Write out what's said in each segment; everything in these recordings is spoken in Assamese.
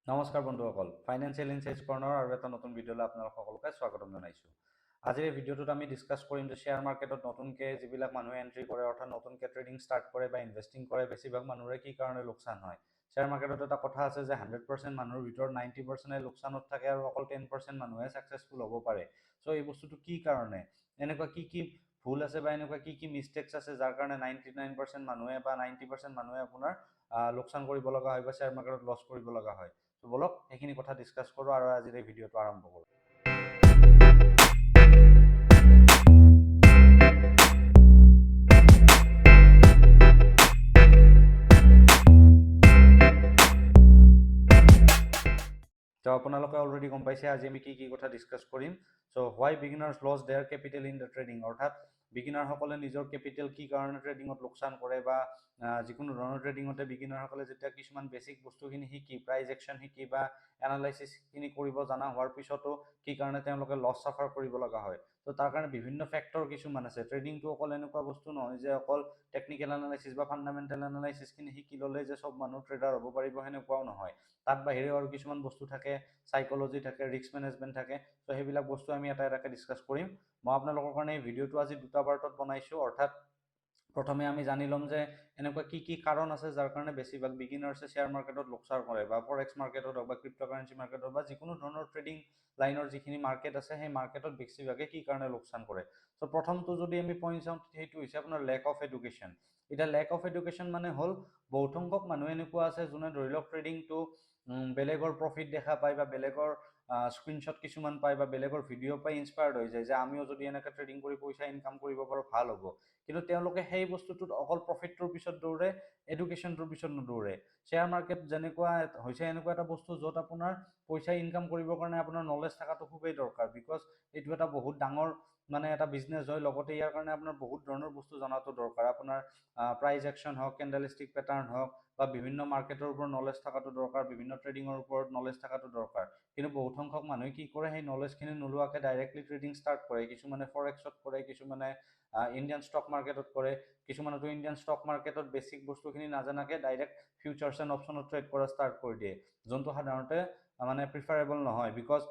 নমস্কাৰ বন্ধুসকল, ফাইনেন্সিয়েল ইনচাইটছ কৰ্ণাৰ আৰু এটা নতুন ভিডিঅ'লৈ আপোনালোক সকলোকে স্বাগতম জনাইছোঁ। আজিৰ এই ভিডিঅ'টোত আমি ডিছকাছ কৰিম যে শ্বেয়াৰ মাৰ্কেটত নতুনকৈ যিবিলাক মানুহে এণ্ট্ৰি কৰে অৰ্থাৎ নতুনকৈ ট্ৰেডিং ষ্টাৰ্ট কৰে বা ইনভেষ্টিং কৰে বেছিভাগ মানুহৰে কি কাৰণে লোকচান হয়। শ্বেয়াৰ মাৰ্কেটত এটা কথা আছে যে 100% মানুহৰ ভিতৰত 90%ে লোকচানত থাকে আৰু অকল 10% মানুহে ছাকচেছফুল হ'ব পাৰে। চ' এই বস্তুটো কি কাৰণে, এনেকুৱা কি ভুল আছে বা এনেকুৱা কি মিষ্টেক্স আছে যাৰ কাৰণে 99% মানুহে বা 90% মানুহে আপোনাৰ লোকচান কৰিব লগা হয় বা শ্বেয়াৰ মাৰ্কেটত লছ কৰিব লগা হয়। তো বলক সেইখিনি কথা ডিছকাছ কৰোঁ আৰু আজিৰ এই ভিডিঅ'টো আৰম্ভ কৰোঁ। তো আপোনালোকে অলৰেডি গম পাইছে আজি আমি কি কথা ডিছকাছ কৰিম। So' why beginners lose their capital in the trading, অৰ্থাৎ বিগিনাৰসকলে নিজৰ কেপিটেল কি কাৰণে ট্ৰেডিঙত লোকচান কৰে বা যিকোনো ধৰণৰ ট্ৰেডিঙতে বিগিনাৰসকলে যেতিয়া কিছুমান বেছিক বস্তুখিনি শিকি প্ৰাইজ একশ্যন শিকি বা এনালাইচিছখিনি কৰিব জনা হোৱাৰ পিছতো কি কাৰণে তেওঁলোকে লছ চাফাৰ কৰিব লগা হয়। তো তাৰ কাৰণে বিভিন্ন ফেক্টৰ কিছুমান আছে। ট্ৰেডিংটো অকল এনেকুৱা বস্তু নহয় যে অকল টেকনিকেল এনালাইচিছ বা ফাণ্ডামেণ্টেল এনালাইচিছখিনি শিকি ল'লে যে চব মানুহ ট্ৰেডাৰ হ'ব পাৰিব সেনেকুৱাও নহয়। তাত বাহিৰেও আৰু কিছুমান বস্তু থাকে, সাইকোলজি থাকে, ৰিস্ক মেনেজমেণ্ট থাকে। তো সেইবিলাক বস্তু আমি এটা এটাকৈ ডিছকাছ কৰিম। মই আপোনালোকৰ কাৰণে এই ভিডিঅ'টো আজি দুটা পাৰ্টত বনাইছোঁ। অৰ্থাৎ প্ৰথমে আমি জানি ল'ম যে এনেকুৱা কি কাৰণ আছে যাৰ কাৰণে বেছিভাগ বিগিনাৰ্ছে শ্বেয়াৰ মাৰ্কেটত লোকচান কৰে বা ফৰেক্স মাৰ্কেটত হওক বা ক্ৰিপ্ট'কাৰেঞ্চি মাৰ্কেটত বা যিকোনো ধৰণৰ ট্ৰেডিং লাইনৰ যিখিনি মাৰ্কেট আছে সেই মাৰ্কেটত বেছিভাগে কি কাৰণে লোকচান কৰে। চ' প্ৰথমটো যদি আমি পইণ্ট চাওঁ সেইটো হৈছে আপোনাৰ লেক অফ এডুকেশ্যন। এতিয়া লেক অফ এডুকেশ্যন মানে হ'ল বহুত সংখ্যক মানুহ এনেকুৱা আছে যোনে ধৰি লওক ট্ৰেডিংটো বেলেগৰ প্ৰফিট দেখা পায় বা বেলেগৰ স্ক্ৰীনশ্বট কিছুমান পায় বা বেলেগৰ ভিডিঅ' পাই ইনস্পায়াৰ্ড হৈ যায় যে আমিও যদি এনেকৈ ট্ৰেডিং কৰি পইচা ইনকাম কৰিব পাৰোঁ ভাল হ'ব। কিন্তু তেওঁলোকে সেই বস্তুটোত অকল প্ৰফিটটোৰ পিছত দৌৰে, এডুকেশ্যনটোৰ পিছত নদৌৰে। শ্বেয়াৰ মাৰ্কেট যেনেকুৱা হৈছে এনেকুৱা এটা বস্তু য'ত আপোনাৰ পইচা ইনকাম কৰিবৰ কাৰণে আপোনাৰ নলেজ থকাটো খুবেই দৰকাৰ। বিকজ এইটো এটা বহুত ডাঙৰ মানে এটা বিজনেছ হয়। লগতে ইয়াৰ কাৰণে আপোনাৰ বহুত ধৰণৰ বস্তু জনাটো দৰকাৰ। আপোনাৰ প্ৰাইজ একশ্যন হওক, কেণ্ডেলষ্টিক পেটাৰ্ণ হওক বা বিভিন্ন মাৰ্কেটৰ ওপৰত নলেজ থকাটো দৰকাৰ, বিভিন্ন ট্ৰেডিঙৰ ওপৰত নলেজ থকাটো দৰকাৰ। কিন্তু বহুত সংখ্যক মানুহে কি কৰে, সেই নলেজখিনি নোলোৱাকৈ ডাইৰেক্টলি ট্ৰেডিং ষ্টাৰ্ট কৰে। কিছুমানে ফৰেক্সত কৰে, কিছুমানে ইণ্ডিয়ান ষ্টক মাৰ্কেটত কৰে, কিছুমানেতো ইণ্ডিয়ান ষ্টক মাৰ্কেটত বেছিক বস্তুখিনি নাজানাকৈ ডাইৰেক্ট ফিউচাৰ্ছ এণ্ড অপশ্যনত ট্ৰেড কৰা ষ্টাৰ্ট কৰি দিয়ে, যোনটো সাধাৰণতে মানে প্ৰিফাৰেবল নহয়। বিকজ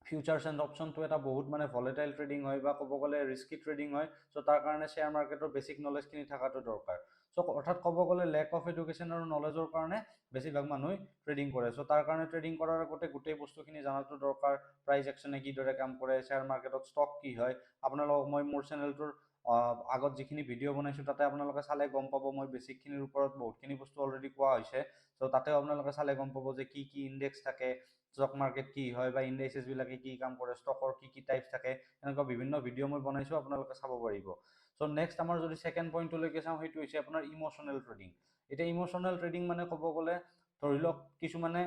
ফিউচাৰ্ছ এণ্ড অপশ্যনটো এটা বহুত মানে ভলেটাইল ট্ৰেডিং হয় বা ক'ব গ'লে ৰিস্কি ট্ৰেডিং হয়। চ' তাৰ কাৰণে শ্বেয়াৰ মাৰ্কেটৰ বেছিক নলেজখিনি থকাটো দৰকাৰ। চ' অৰ্থাৎ ক'ব গ'লে লেক অফ এডুকেশ্যন আৰু নলেজৰ কাৰণে বেছিভাগ মানুহে ট্ৰেডিং কৰে। চ' তাৰ কাৰণে ট্ৰেডিং কৰাৰ আগতে গোটেই বস্তুখিনি জনাটো দৰকাৰ। প্ৰাইজ একশ্যনে কিদৰে কাম কৰে, শ্বেয়াৰ মাৰ্কেটত ষ্টক কি হয়। আপোনালোকক মই মোৰ চেনেলটোৰ আগত যিখিনি ভিডিঅ' বনাইছোঁ তাতে আপোনালোকে চালে গম পাব, মই বেছিকখিনিৰ ওপৰত বহুতখিনি বস্তু অলৰেডি কোৱা হৈছে। চ' তাতেও আপোনালোকে চালে গম পাব যে কি ইণ্ডেক্স থাকে, ষ্টক মাৰ্কেট কি হয় বা ইণ্ডেক্সেছবিলাকে কি কাম কৰে, ষ্টকৰ কি টাইপছ থাকে, এনেকুৱা বিভিন্ন ভিডিঅ' মই বনাইছোঁ, আপোনালোকে চাব পাৰিব। চ' নেক্সট আমাৰ যদি ছেকেণ্ড পইণ্টলৈকে চাওঁ সেইটো হৈছে আপোনাৰ ইম'চনেল ট্ৰেডিং। এতিয়া ইম'চনেল ট্ৰেডিং মানে ক'ব গ'লে ধৰি লওক কিছুমানে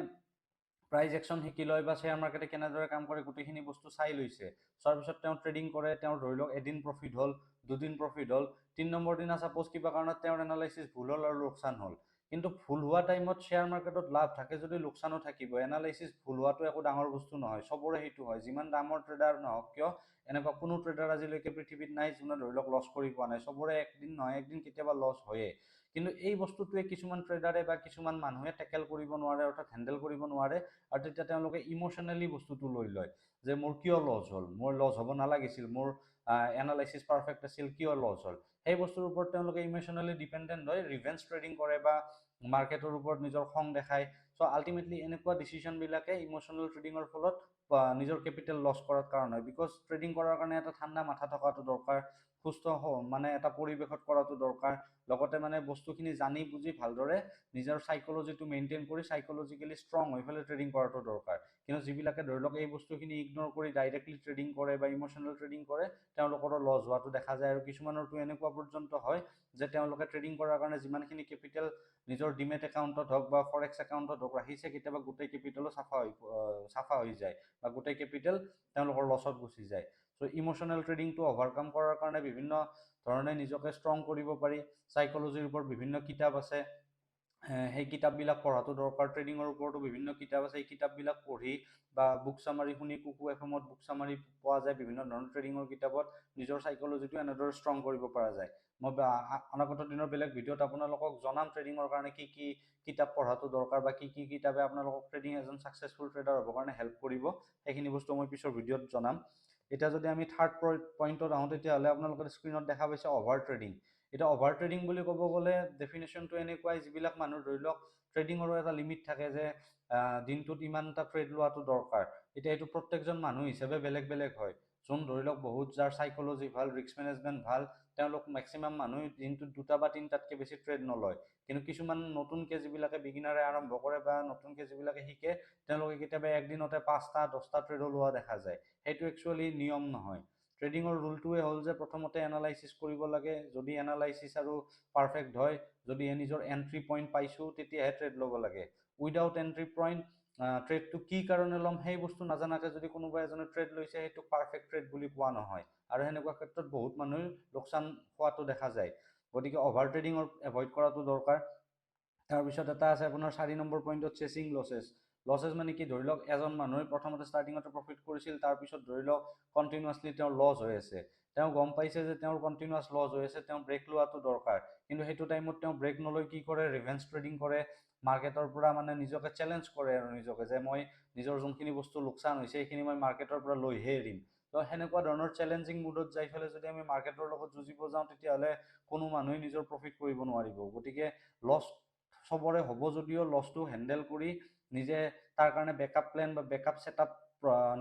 প্ৰাইজ একশ্যন শিকি লয় বা শ্বেয়াৰ মাৰ্কেটে কেনেদৰে কাম কৰে গোটেইখিনি বস্তু চাই লৈছে। চোৱাৰ পিছত তেওঁ ট্ৰেডিং কৰে, তেওঁৰ ধৰি লওক এদিন প্ৰফিট হ'ল, দুদিন প্ৰফিট হ'ল, 3 নম্বৰ দিনা ছাপ'জ কিবা কাৰণত তেওঁৰ এনালাইচিছ ভুল হ'ল আৰু লোকচান হ'ল। কিন্তু ভুল হোৱা টাইমত শ্বেয়াৰ মাৰ্কেটত লাভ থাকে যদি লোকচানো থাকিব। এনালাইচিছ ভুল হোৱাটো একো ডাঙৰ বস্তু নহয়, চবৰে সেইটো হয়। যিমান ডাঙৰ ট্ৰেডাৰ নহওক কিয়, এনেকুৱা কোনো ট্ৰেডাৰ আজিলৈকে পৃথিৱীত নাই যোনে ধৰি লওক লছ কৰি পোৱা নাই। চবৰে একদিন নহয় একদিন কেতিয়াবা লছ হয়েই। কিন্তু এই বস্তুটোৱে কিছুমান ট্ৰেডাৰে বা কিছুমান মানুহে টেকেল কৰিব নোৱাৰে, অৰ্থাৎ হেণ্ডেল কৰিব নোৱাৰে। আৰু তেতিয়া তেওঁলোকে ইম'চনেলি বস্তুটো লৈ লয় যে মোৰ কিয় লছ হ'ল, মোৰ লছ হ'ব নালাগিছিল, মোৰ এনালাইচিছ পাৰফেক্ট আছিল, কিয় লছ হ'ল। সেই বস্তুৰ ওপৰত তেওঁলোকে ইম'চনেলি ডিপেণ্ডেণ্ট হয়, ৰিভেঞ্জ ট্ৰেডিং কৰে বা মাৰ্কেটৰ ওপৰত নিজৰ খং দেখায়। চ' আল্টিমেটলি এনেকুৱা ডিচিশ্যনবিলাকে ইম'চনেল ট্ৰেডিঙৰ ফলত নিজৰ কেপিটেল লছ কৰাৰ কাৰণ হয়। বিকজ ট্ৰেডিং কৰাৰ কাৰণে এটা ঠাণ্ডা মাথা থকাটো দৰকাৰ, সুস্থ মানে এটা পৰিৱেশত কৰাটো দৰকাৰ। লগতে মানে বস্তুখিনি জানি বুজি ভালদৰে নিজৰ চাইক'লজিটো মেইনটেইন কৰি চাইক'লজিকেলি ষ্ট্ৰং হৈ পেলাই ট্ৰেডিং কৰাটো দৰকাৰ। কিন্তু যিবিলাকে ধৰি লওক এই বস্তুখিনি ইগন'ৰ কৰি ডাইৰেক্টলি ট্ৰেডিং কৰে বা ইম'চনেল ট্ৰেডিং কৰে, তেওঁলোকৰো লছ হোৱাটো দেখা যায়। আৰু কিছুমানৰতো এনেকুৱা পৰ্যন্ত হয় যে তেওঁলোকে ট্ৰেডিং কৰাৰ কাৰণে যিমানখিনি কেপিটেল নিজৰ ডিমেট একাউণ্টত হওক বা ফৰেক্স একাউণ্টত হওক ৰাখিছে, কেতিয়াবা গোটেই কেপিটেলো চাফা হৈ যায় বা গোটেই কেপিটেল তেওঁলোকৰ লছত গুচি যায়। চ' ইম'চনেল ট্ৰেডিংটো অভাৰকাম কৰাৰ কাৰণে বিভিন্ন ধৰণে নিজকে ষ্ট্ৰং কৰিব পাৰি। চাইক'লজিৰ ওপৰত বিভিন্ন কিতাপ আছে, সেই কিতাপবিলাক পঢ়াটো দৰকাৰ। ট্ৰেডিঙৰ ওপৰতো বিভিন্ন কিতাপ আছে, এই কিতাপবিলাক পঢ়ি বা বুক চামাৰি শুনি, কুকু এফএমত বুক চামাৰি পোৱা যায় বিভিন্ন ধৰণৰ ট্ৰেডিঙৰ কিতাপত, নিজৰ চাইক'লজিটো এনেদৰে ষ্ট্ৰং কৰিব পৰা যায়। মই অনাগত দিনৰ বেলেগ ভিডিঅ'ত আপোনালোকক জনাম ট্ৰেডিঙৰ কাৰণে কি কি কিতাপ পঢ়াটো দৰকাৰ বা কি কি কিতাপে আপোনালোকক ট্ৰেডিং এজন ছাকচেছফুল ট্ৰেডাৰ হ'বৰ কাৰণে হেল্প কৰিব, সেইখিনি বস্তু মই পিছৰ ভিডিঅ'ত জনাম। এতিয়া যদি আমি থাৰ্ড পইণ্টত আহোঁ, তেতিয়াহ'লে আপোনালোকৰ স্ক্ৰীণত দেখা পাইছে অভাৰ ট্ৰেডিং। এতিয়া অভাৰ ট্ৰেডিং বুলি ক'ব গ'লে ডেফিনেশ্যনটো এনেকুৱাই, যিবিলাক মানুহ ধৰি লওক ট্ৰেডিঙৰো এটা লিমিট থাকে যে দিনটোত ইমানটা ট্ৰেড লোৱাটো দৰকাৰ। এতিয়া এইটো প্ৰত্যেকজন মানুহ হিচাপে বেলেগ বেলেগ হয়। যোন ধৰি লওক বহুত যাৰ চাইক'লজি ভাল, ৰিস্ক মেনেজমেণ্ট ভাল, তেওঁলোক মেক্সিমাম মানুহ দিনটোত 2টা বা 3টাতকৈ বেছি ট্ৰেড নলয়। কিন্তু কিছুমান নতুনকৈ যিবিলাকে বিগিনাৰে আৰম্ভ কৰে বা নতুনকৈ যিবিলাকে শিকে, তেওঁলোকে কেতিয়াবা একদিনতে 5টা 10টা ট্ৰেডো লোৱা দেখা যায়। সেইটো একচুৱেলি নিয়ম নহয়। ট্ৰেডিঙৰ ৰুলটোৱে হ'ল যে প্ৰথমতে এনালাইচিছ কৰিব লাগে, যদি এনালাইচিছ আৰু পাৰফেক্ট হয়, যদি নিজৰ এণ্ট্ৰি পইণ্ট পাইছোঁ, তেতিয়াহে ট্ৰেড ল'ব লাগে। উইদাউট এণ্ট্ৰি পইণ্ট ট্ৰেডটো কি কাৰণে ল'ম সেই বস্তু নাজানাকৈ যদি কোনোবা এজনে ট্ৰেড লৈছে, সেইটো পাৰফেক্ট ট্ৰেড বুলি কোৱা নহয়। আৰু সেনেকুৱা ক্ষেত্ৰত বহুত মানুহে লোকচান হোৱাটো দেখা যায়। গতিকে অভাৰ ট্ৰেডিঙৰ এভইড কৰাটো দৰকাৰ। তাৰপিছত এটা আছে আপোনাৰ 4 নম্বৰ পইণ্টত চেচিং লছেছ। লছেছ মানে কি, ধৰি লওক এজন মানুহে প্ৰথমতে ষ্টাৰ্টিঙতে প্ৰফিট কৰিছিল, তাৰপিছত ধৰি লওক কণ্টিনিউৱাছলি তেওঁৰ লছ হৈ আছে। তেওঁ গম পাইছে যে তেওঁৰ কণ্টিনিউৱাছ লছ হৈ আছে, তেওঁ ব্ৰেক লোৱাটো দৰকাৰ। কিন্তু সেইটো টাইমত তেওঁ ব্ৰেক নলৈ কি কৰে, ৰিভেঞ্চ ট্ৰেডিং কৰে, মাৰ্কেটৰ পৰা মানে নিজকে চেলেঞ্জ কৰে আৰু নিজকে যে মই নিজৰ যোনখিনি বস্তু লোকচান হৈছে সেইখিনি মই মাৰ্কেটৰ পৰা লৈহে এৰিম। তো সেনেকুৱা ধৰণৰ চেলেঞ্জিং মুডত যাই পেলাই যদি আমি মাৰ্কেটৰ লগত যুঁজিব যাওঁ, তেতিয়াহ'লে কোনো মানুহে নিজৰ প্ৰফিট কৰিব নোৱাৰিব। গতিকে লছ চবৰে হ'ব যদিও লছটো হেণ্ডেল কৰি নিজে তাৰ কাৰণে বেকআপ প্লেন বা বেকআপ ছেটআপ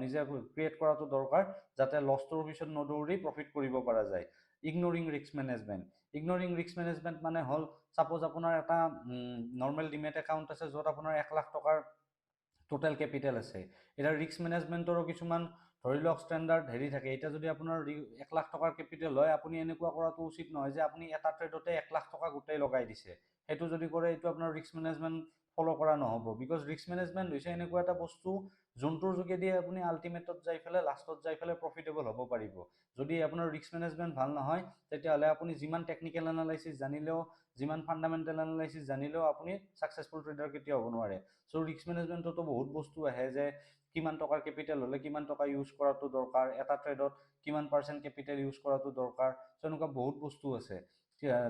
নিজে ক্ৰিয়েট কৰাটো দৰকাৰ, যাতে লছটোৰ পিছত নদৌৰি প্ৰফিট কৰিব পৰা যায়। ইগনৰিং ৰিস্ক মেনেজমেণ্ট। ইগনৰিং ৰিস্ক মেনেজমেণ্ট মানে হ'ল, ছাপ'জ আপোনাৰ এটা নৰ্মেল ডিমেট একাউণ্ট আছে, য'ত আপোনাৰ 1 লাখ টকাৰ টোটেল কেপিটেল আছে। এতিয়া ৰিস্ক মেনেজমেণ্টৰো কিছুমান ধৰি লওক ষ্টেণ্ডাৰ্ড হেৰি থাকে। এতিয়া যদি আপোনাৰ 1 লাখ টকাৰ কেপিটেল হয়, আপুনি এনেকুৱা কৰাটো উচিত নহয় যে আপুনি এটা ট্ৰেডতে 1 লাখ টকা গোটেই লগাই দিছে। সেইটো যদি কৰে, এইটো আপোনাৰ ৰিস্ক মেনেজমেণ্ট ফ'ল' কৰা নহ'ব। বিকজ ৰিস্ক মেনেজমেণ্ট হৈছে এনেকুৱা এটা বস্তু যোনটোৰ যোগেদি আপুনি আল্টিমেটত যাই পেলাই লাষ্টত যাই পেলাই প্ৰফিটেবল হ'ব পাৰিব। যদি আপোনাৰ ৰিস্ক মেনেজমেণ্ট ভাল নহয়, তেতিয়াহ'লে আপুনি যিমান টেকনিকেল এনালাইচিছ জানিলেও, যিমান ফাণ্ডামেণ্টেল এনালাইচিছ জানিলেও আপুনি ছাকচেছফুল ট্ৰেডাৰ কেতিয়াও হ'ব নোৱাৰে। চ' ৰিস্ক মেনেজমেণ্টতো বহুত বস্তু আহে, যে কিমান টকাৰ কেপিটেল হ'লে কিমান টকা ইউজ কৰাটো দৰকাৰ, এটা ট্ৰেডত কিমান % কেপিটেল ইউজ কৰাটো দৰকাৰ। চ' এনেকুৱা বহুত বস্তু আছে।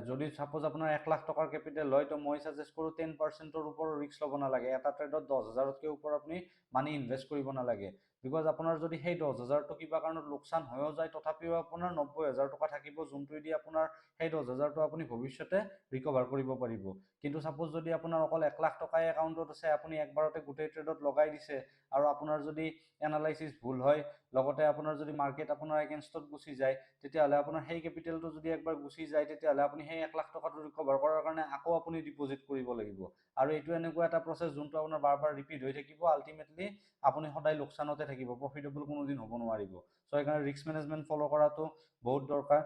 যদি ছাপ'জ আপোনাৰ 1 লাখ টকাৰ কেপিটেল হয়, তো মই ছাজেষ্ট কৰোঁ 10%ৰ ওপৰত ৰিস্ক ল'ব নালাগে। এটা ট্ৰেডত 10,000তকৈ ওপৰত আপুনি মানি ইনভেষ্ট কৰিব নালাগে। বিকজ আপোনাৰ যদি সেই 10,000টো কিবা কাৰণত লোকচান হৈও যায়, তথাপিও আপোনাৰ 90,000 টকা থাকিব, যোনটোৱেদি আপোনাৰ সেই 10,000টো আপুনি ভৱিষ্যতে ৰিকভাৰ কৰিব পাৰিব। কিন্তু ছাপ'জ যদি আপোনাৰ অকল 1 লাখ টকাই একাউণ্টত আছে, আপুনি একবাৰতে গোটেই ট্ৰেডত লগাই দিছে, আৰু আপোনাৰ যদি এনালাইচিছ ভুল হয়, লগতে আপোনাৰ যদি মাৰ্কেট আপোনাৰ এগেইনষ্টত গুচি যায়, তেতিয়াহ'লে আপোনাৰ সেই কেপিটেলটো যদি একবাৰ গুচি যায়, তেতিয়াহ'লে আপুনি সেই 1 লাখ টকাটো ৰিকভাৰ কৰাৰ কাৰণে আকৌ আপুনি ডিপজিট কৰিব লাগিব। আৰু এইটো এনেকুৱা এটা প্ৰচেছ যোনটো আপোনাৰ বাৰ বাৰ ৰিপিট হৈ থাকিব। আল্টিমেটলি আপুনি সদায় লোকচানতে থাকিব, প্ৰফিটেবল কোনোদিন হ'ব নোৱাৰিব। চ' সেইকাৰণে ৰিস্ক মেনেজমেণ্ট ফ'ল' কৰাটো বহুত দৰকাৰ।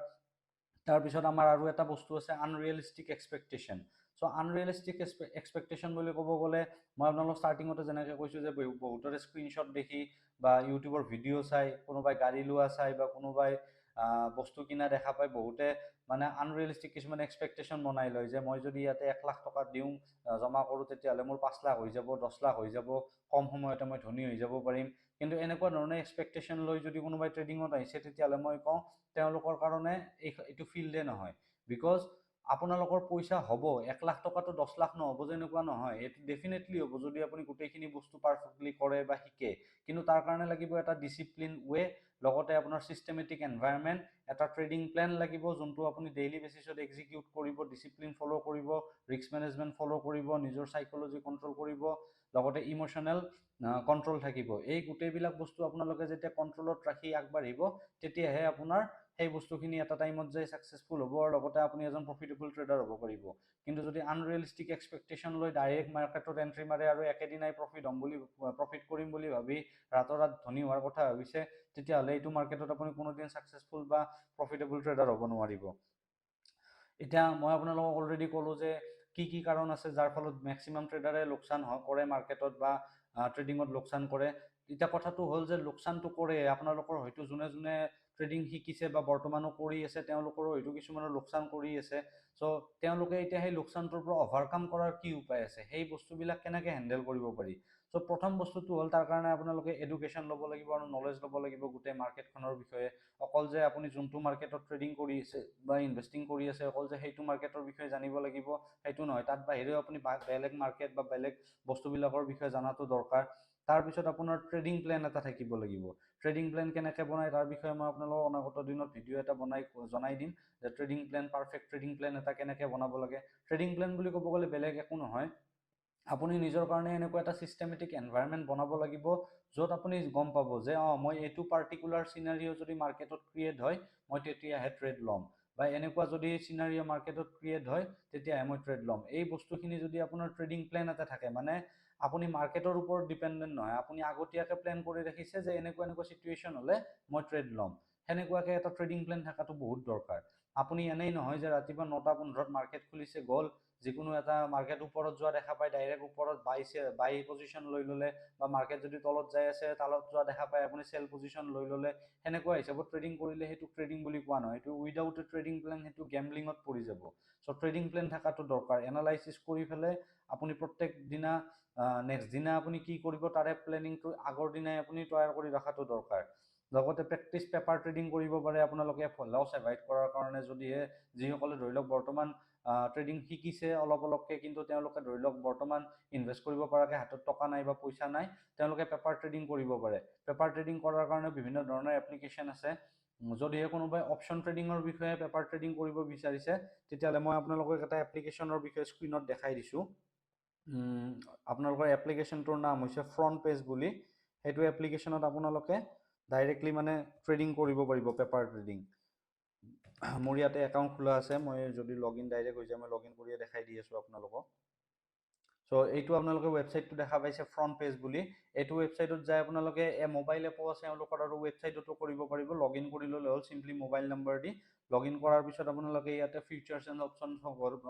তাৰপিছত আমাৰ আৰু এটা বস্তু আছে, আনৰিয়েলিষ্টিক এক্সপেক্টেশ্যন। চ' আনৰিয়েলিষ্টিক এক্সপেক্টেশ্যন বুলি ক'ব গ'লে, মই আপোনালোক ষ্টাৰ্টিঙতে যেনেকৈ কৈছোঁ যে বহুতৰে স্ক্ৰীনশ্বট দেখি বা ইউটিউবৰ ভিডিঅ' চাই, কোনোবাই গাড়ী লোৱা চাই বা কোনোবাই বস্তু কিনা দেখা পায়, বহুতে মানে আনৰিয়েলিষ্টিক কিছুমান এক্সপেক্টেশ্যন বনাই লয়, যে মই যদি ইয়াতে 1 লাখ টকা দিওঁ, জমা কৰোঁ, তেতিয়াহ'লে মোৰ 5 লাখ হৈ যাব, 10 লাখ হৈ যাব, কম সময়তে মই ধনী হৈ যাব পাৰিম। কিন্তু এনেকুৱা ধৰণে এক্সপেক্টেশ্যন লৈ যদি কোনোবাই ট্ৰেডিঙত আহিছে, তেতিয়াহ'লে মই কওঁ তেওঁলোকৰ কাৰণে এইটো ফিল্ডে নহয়। বিকজ আপোনালোকৰ পইচা হ'ব, 1 লাখ টকাটো 10 লাখ নহ'ব যেনেকুৱা নহয়, এইটো ডেফিনেটলি হ'ব যদি আপুনি গোটেইখিনি বস্তু পাৰফেক্টলি কৰে বা শিকে। কিন্তু তাৰ কাৰণে লাগিব এটা ডিচিপ্লিন ৱে, লগতে আপোনাৰ ছিষ্টেমেটিক এনভাইৰনমেণ্ট, এটা ট্ৰেডিং প্লেন লাগিব, যোনটো আপুনি ডেইলি বেচিছত এক্সিকিউট কৰিব, ডিচিপ্লিন ফ'ল' কৰিব, ৰিস্ক মেনেজমেণ্ট ফ'ল' কৰিব, নিজৰ চাইক'লজি কণ্ট্ৰল কৰিব, লগতে ইম'চনেল কণ্ট্ৰল থাকিব। এই গোটেইবিলাক বস্তু আপোনালোকে যেতিয়া কণ্ট্ৰলত ৰাখি আগবাঢ়িব, তেতিয়াহে আপোনাৰ সেই বস্তুখিনি এটা টাইমত যে ছাকচেছফুল হ'ব, আৰু লগতে আপুনি এজন প্ৰফিটেবল ট্ৰেডাৰ হ'ব পাৰিব। কিন্তু যদি আনৰিয়েলিষ্টিক এক্সপেক্টেশ্যন লৈ ডাইৰেক্ট মাৰ্কেটত এণ্ট্ৰি মাৰে আৰু একেদিনাই প্ৰফিট কৰিম বুলি ভাবি ৰাতৰাত ধনী হোৱাৰ কথা ভাবিছে, তেতিয়াহ'লে এইটো মাৰ্কেটত আপুনি কোনোদিন ছাকচেছফুল বা প্ৰফিটেবল ট্ৰেডাৰ হ'ব নোৱাৰিব। এতিয়া মই আপোনালোকক অলৰেডি ক'লোঁ যে কি কি কাৰণ আছে যাৰ ফলত মেক্সিমাম ট্ৰেডাৰে লোকচান কৰে মাৰ্কেটত বা ট্ৰেডিঙত লোকচান কৰে। এতিয়া কথাটো হ'ল যে লোকচানটো কৰে, আপোনালোকৰ হয়তো যোনে যোনে ট্ৰেডিং শিকিছে বা বৰ্তমানো কৰি আছে, তেওঁলোকৰো হয়তো কিছুমানৰ লোকচান কৰি আছে। চ' তেওঁলোকে এতিয়া সেই লোকচানটোৰ পৰা অভাৰকাম কৰাৰ কি উপায় আছে, সেই বস্তুবিলাক কেনেকৈ হেণ্ডেল কৰিব পাৰি। সো প্ৰথম বস্তুটো হ'ল তাৰ কাৰণে আপোনালোকে এডুকেশ্যন ল'ব লাগিব আৰু নলেজ ল'ব লাগিব গোটেই মাৰ্কেটখনৰ বিষয়ে। অকল যে আপুনি যোনটো মাৰ্কেটত ট্ৰেডিং কৰি আছে বা ইনভেষ্টিং কৰি আছে অকল যে সেইটো মাৰ্কেটৰ বিষয়ে জানিব লাগিব সেইটো নহয়, তাত বাহিৰেও আপুনি বেলেগ মাৰ্কেট বা বেলেগ বস্তুবিলাকৰ বিষয়ে জনাটো দৰকাৰ। তাৰপিছত আপোনাৰ ট্ৰেডিং প্লেন এটা থাকিব লাগিব। ট্ৰেডিং প্লেন কেনেকৈ বনায় তাৰ বিষয়ে মই আপোনালোকক অনাগত দিনত ভিডিঅ' এটা বনাই জনাই দিম যে trading plan, perfect trading plan এটা কেনেকৈ বনাব লাগে। ট্ৰেডিং প্লেন বুলি ক'ব গ'লে বেলেগ একো নহয়, আপুনি নিজৰ কাৰণে এনেকুৱা এটা চিষ্টেমেটিক এনভাইৰনমেণ্ট বনাব লাগিব য'ত আপুনি গম পাব যে মই এইটো পাৰ্টিকুলাৰ চিনাৰিঅ' যদি মাৰ্কেটত ক্ৰিয়েট হয় মই তেতিয়াহে ট্ৰেড ল'ম, বা এনেকুৱা যদি চিনাৰিঅ' মাৰ্কেটত ক্ৰিয়েট হয় তেতিয়াহে মই ট্ৰেড ল'ম। এই বস্তুখিনি যদি আপোনাৰ ট্ৰেডিং প্লেন এটা থাকে, মানে আপুনি মাৰ্কেটৰ ওপৰত ডিপেণ্ডেণ্ট নহয়, আপুনি আগতীয়াকৈ প্লেন কৰি ৰাখিছে যে এনেকুৱা এনেকুৱা চিটুৱেশ্যন হ'লে মই ট্ৰেড ল'ম, সেনেকুৱাকৈ এটা ট্ৰেডিং প্লেন থকাটো বহুত দৰকাৰ। আপুনি এনেই নহয় যে ৰাতিপুৱা 9:15 মাৰ্কেট খুলিছে গ'ল, যিকোনো এটা মাৰ্কেট ওপৰত যোৱা দেখা পায় ডাইৰেক্ট ওপৰত বাই পজিশ্যন লৈ ল'লে, বা মাৰ্কেট যদি তলত যাই আছে তলত যোৱা দেখা পায় আপুনি চেল পজিশ্যন লৈ ল'লে, সেনেকুৱা হিচাপত ট্ৰেডিং কৰিলে সেইটো ট্ৰেডিং বুলি কোৱা নহয়, সেইটো উইদাউট এ ট্ৰেডিং প্লেন সেইটো গেমলিঙত পৰি যাব। চ' ট্ৰেডিং প্লেন থকাটো দৰকাৰ। এনালাইচিছ কৰি পেলাই আপুনি প্ৰত্যেক দিনা নেক্সট দিনা আপুনি কি কৰিব তাৰে প্লেনিংটো আগৰ দিনাই আপুনি তৈয়াৰ কৰি ৰখাটো দৰকাৰ। লগতে প্ৰেক্টিচ পেপাৰ ট্ৰেডিং কৰিব পাৰে আপোনালোকে লছ এভাইড কৰাৰ কাৰণে, যদিহে যিসকলে ধৰি লওক বৰ্তমান ট্ৰেডিং শিকিছে অলপ অলপকৈ কিন্তু তেওঁলোকে ধৰি লওক বৰ্তমান ইনভেষ্ট কৰিব পৰাকৈ হাতত টকা নাই বা পইচা নাই, তেওঁলোকে পেপাৰ ট্ৰেডিং কৰিব পাৰে। পেপাৰ ট্ৰেডিং কৰাৰ কাৰণে বিভিন্ন ধৰণৰ এপ্লিকেশ্যন আছে। যদিহে কোনোবাই অপশ্যন ট্ৰেডিঙৰ বিষয়ে পেপাৰ ট্ৰেডিং কৰিব বিচাৰিছে তেতিয়াহ'লে মই আপোনালোকক এটা এপ্লিকেশ্যনৰ বিষয়ে স্ক্ৰীণত দেখাই দিছোঁ। আপোনালোকৰ এপ্লিকেশ্যনটোৰ নাম হৈছে ফ্ৰণ্ট পেজ বুলি। সেইটো এপ্লিকেশ্যনত আপোনালোকে ডাইৰেক্টলি মানে ট্ৰেডিং কৰিব পাৰিব, পেপাৰ ট্ৰেডিং। মোৰ ইয়াতে একাউণ্ট খোলা আছে, মই যদি লগ ইন ডাইৰেক্ট হৈ যায় মই লগ ইন কৰিয়ে দেখাই দি আছোঁ আপোনালোকক। চ' এইটো আপোনালোকে ৱেবছাইটটো দেখা পাইছে ফ্ৰণ্ট পেজ বুলি। এইটো ৱেবছাইটত যায় আপোনালোকে মোবাইল এপো আছে এওঁলোকৰ আৰু ৱেবছাইটতো কৰিব পাৰিব। লগ ইন কৰি ল'লে হ'ল simply mobile number the. Log in কৰাৰ পিছত আপোনালোকে ইয়াতে ফিউচাৰ্ছ এণ্ড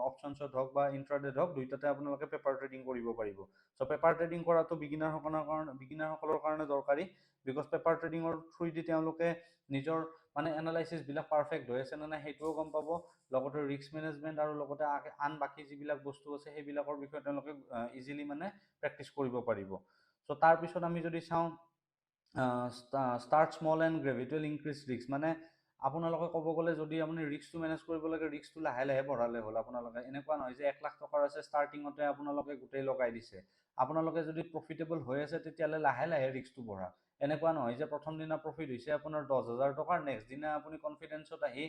অপশ্যনছত হওক বা ইণ্ট্ৰাডেত হওক দুইটাতে আপোনালোকে পেপাৰ ট্ৰেডিং কৰিব পাৰিব। চ' পেপাৰ ট্ৰেডিং কৰাটো বিগিনাৰসকলৰ কাৰণে দৰকাৰী, বিকজ পেপাৰ ট্ৰেডিঙৰ থ্ৰুদি তেওঁলোকে নিজৰ মানে এনালাইচিছবিলাক পাৰফেক্ট হৈ আছে নে নাই সেইটোও গম পাব, লগতে ৰিস্ক মেনেজমেণ্ট আৰু লগতে আন বাকী যিবিলাক বস্তু আছে সেইবিলাকৰ বিষয়ে তেওঁলোকে ইজিলি মানে প্ৰেক্টিচ কৰিব পাৰিব। চ' তাৰপিছত আমি যদি চাওঁ start small and gradually increase risk, মানে আপোনালোকে ক'ব গ'লে যদি আপুনি ৰিস্কটো মেনেজ কৰিব লাগে ৰিস্কটো লাহে লাহে বঢ়ালে হ'ল। আপোনালোকে এনেকুৱা নহয় যে 1 লাখ টকাৰ আছে ষ্টাৰ্টিঙতে আপোনালোকে গোটেই লগাই দিছে। আপোনালোকে যদি প্ৰফিটেবল হৈ আছে তেতিয়াহ'লে লাহে লাহে ৰিস্কটো বঢ়া। এনেকুৱা নহয় যে প্ৰথম দিনা প্ৰফিট হৈছে আপোনাৰ 10,000 টকাৰ, নেক্সট দিনা আপুনি কনফিডেঞ্চত আহি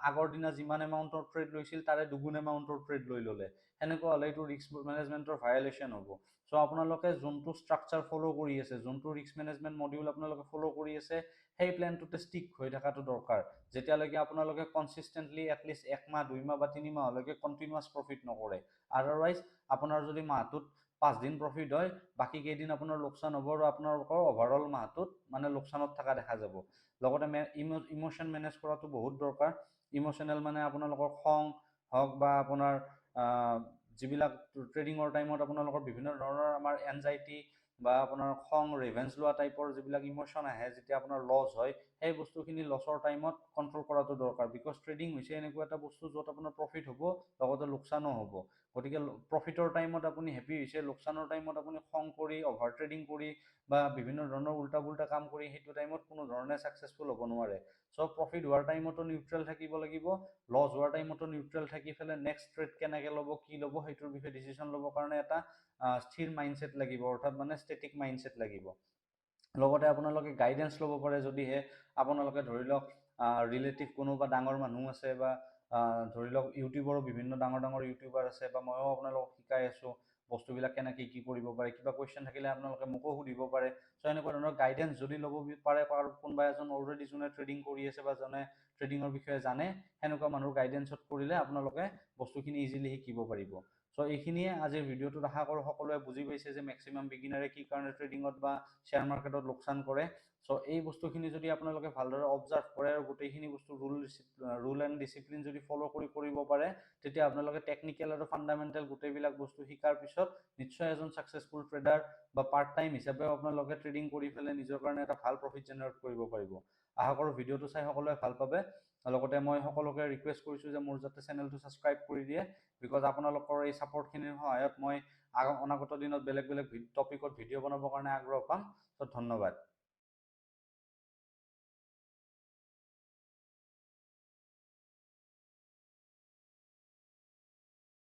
আগৰ দিনা যিমান এমাউণ্টৰ ট্ৰেড লৈছিল তাৰে দুগুণ এমাউণ্টৰ ট্ৰেড লৈ ল'লে, সেনেকুৱা হ'লে এইটো ৰিস্ক মেনেজমেণ্টৰ ভায়লেশ্যন হ'ব। চ' আপোনালোকে যোনটো ষ্ট্ৰাকচাৰ ফ'ল' কৰি আছে, যোনটো ৰিস্ক মেনেজমেণ্ট মডিউল আপোনালোকে ফ'ল' কৰি আছে সেই প্লেনটোতে ষ্টিক হৈ থকাটো দৰকাৰ, যেতিয়ালৈকে আপোনালোকে কনচিষ্টেণ্টলি এটলিষ্ট 1 মাহ 2 মাহ বা 3 মাহলৈকে কণ্টিনিউৱাছ প্ৰফিট নকৰে। আদাৰৱাইজ আপোনাৰ যদি মাহটোত 5 দিন প্ৰফিট হয় বাকী কেইদিন আপোনাৰ লোকচান হ'ব আৰু আপোনালোকৰ অভাৰঅল মাহটোত মানে লোকচানত থকা দেখা যাব। লগতে ইম'শ্যন মেনেজ কৰাটো বহুত দৰকাৰ। ইম'শ্যনেল মানে আপোনালোকৰ খং হওক বা আপোনাৰ যিবিলাক ট্ৰেডিঙৰ টাইমত আপোনালোকৰ বিভিন্ন ধৰণৰ আমাৰ এনজাইটি বা আপোনাৰ খং ৰিভেঞ্জ লোৱা টাইপৰ যিবিলাক ইম'শ্যন আহে যেতিয়া আপোনাৰ লছ হয়, সেই বস্তুখিনি লছৰ টাইমত কণ্ট্ৰল কৰাটো দৰকাৰ। বিকজ ট্ৰেডিং হৈছে এনেকুৱা এটা বস্তু য'ত আপোনাৰ প্ৰফিট হ'ব লগতে লোকচানো হ'ব। গতিকে প্ৰফিটৰ টাইমত আপুনি হেপী হৈছে, লোকচানৰ টাইমত আপুনি খং কৰি অভাৰ ট্ৰেডিং কৰি বা বিভিন্ন ধৰণৰ উল্টা পুল্টা কাম কৰি সেইটো টাইমত কোনো ধৰণে ছাকচেছফুল হ'ব নোৱাৰে। চ' প্ৰফিট হোৱাৰ টাইমতো নিউট্ৰেল থাকিব লাগিব, লছ হোৱাৰ টাইমতো নিউট্ৰেল থাকি পেলাই নেক্সট ট্ৰেড কেনেকৈ ল'ব কি ল'ব সেইটোৰ বিষয়ে ডিচিশ্যন ল'বৰ কাৰণে এটা স্থিৰ মাইণ্ডছেট লাগিব, অৰ্থাৎ মানে ষ্টেটিক মাইণ্ডছেট লাগিব। লগতে আপোনালোকে গাইডেঞ্চ ল'ব পাৰে, যদিহে আপোনালোকে ধৰি লওক ৰিলেটিভ কোনোবা ডাঙৰ মানুহ আছে বা ধৰি লওক ইউটিউবৰো বিভিন্ন ডাঙৰ ডাঙৰ ইউটিউবাৰ আছে, বা ময়ো আপোনালোকক শিকাই আছোঁ বস্তুবিলাক কেনেকৈ কি কৰিব পাৰে। কিবা কুৱেশ্যন থাকিলে আপোনালোকে মোকো সুধিব পাৰে। চ' এনেকুৱা ধৰণৰ গাইডেঞ্চ যদি ল'ব পাৰে কোনোবা এজন অলৰেডি যোনে ট্ৰেডিং কৰি আছে বা যোনে ট্ৰেডিঙৰ বিষয়ে জানে, সেনেকুৱা মানুহৰ গাইডেঞ্চত কৰিলে আপোনালোকে বস্তুখিনি ইজিলি শিকিব পাৰিব। চ' এইখিনিয়ে আজিৰ ভিডিঅ'টোত আশা কৰোঁ সকলোৱে বুজি পাইছে যে মেক্সিমাম বিগিনাৰে কি কাৰণে ট্ৰেডিঙত বা শ্বেয়াৰ মাৰ্কেটত লোকচান কৰে। চ' এই বস্তুখিনি যদি আপোনালোকে ভালদৰে অবজাৰ্ভ কৰে আৰু গোটেইখিনি বস্তু ৰুল এণ্ড ডিচিপ্লিন যদি ফ'ল' কৰিব পাৰে, তেতিয়া আপোনালোকে টেকনিকেল আৰু ফাণ্ডামেণ্টেল গোটেইবিলাক বস্তু শিকাৰ পিছত নিশ্চয় এজন ছাকচেছফুল ট্ৰেডাৰ বা পাৰ্ট টাইম হিচাপেও আপোনালোকে ট্ৰেডিং কৰি পেলাই নিজৰ কাৰণে এটা ভাল প্ৰফিট জেনেৰেট কৰিব পাৰিব। আশা কৰোঁ ভিডিঅ'টো চাই সকলোৱে ভাল পাবে। লগতে মই সকলোকে ৰিকুৱেষ্ট কৰিছোঁ যে মোৰ যাতে চেনেলটো ছাবস্ক্ৰাইব কৰি দিয়ে, বিকজ আপোনালোকৰ এই ছাপৰ্টখিনিৰ সহায়ত মই অনাগত দিনত বেলেগ বেলেগ টপিকত ভিডিঅ' বনাবৰ কাৰণে আগ্ৰহ পাম। চ' ধন্যবাদ।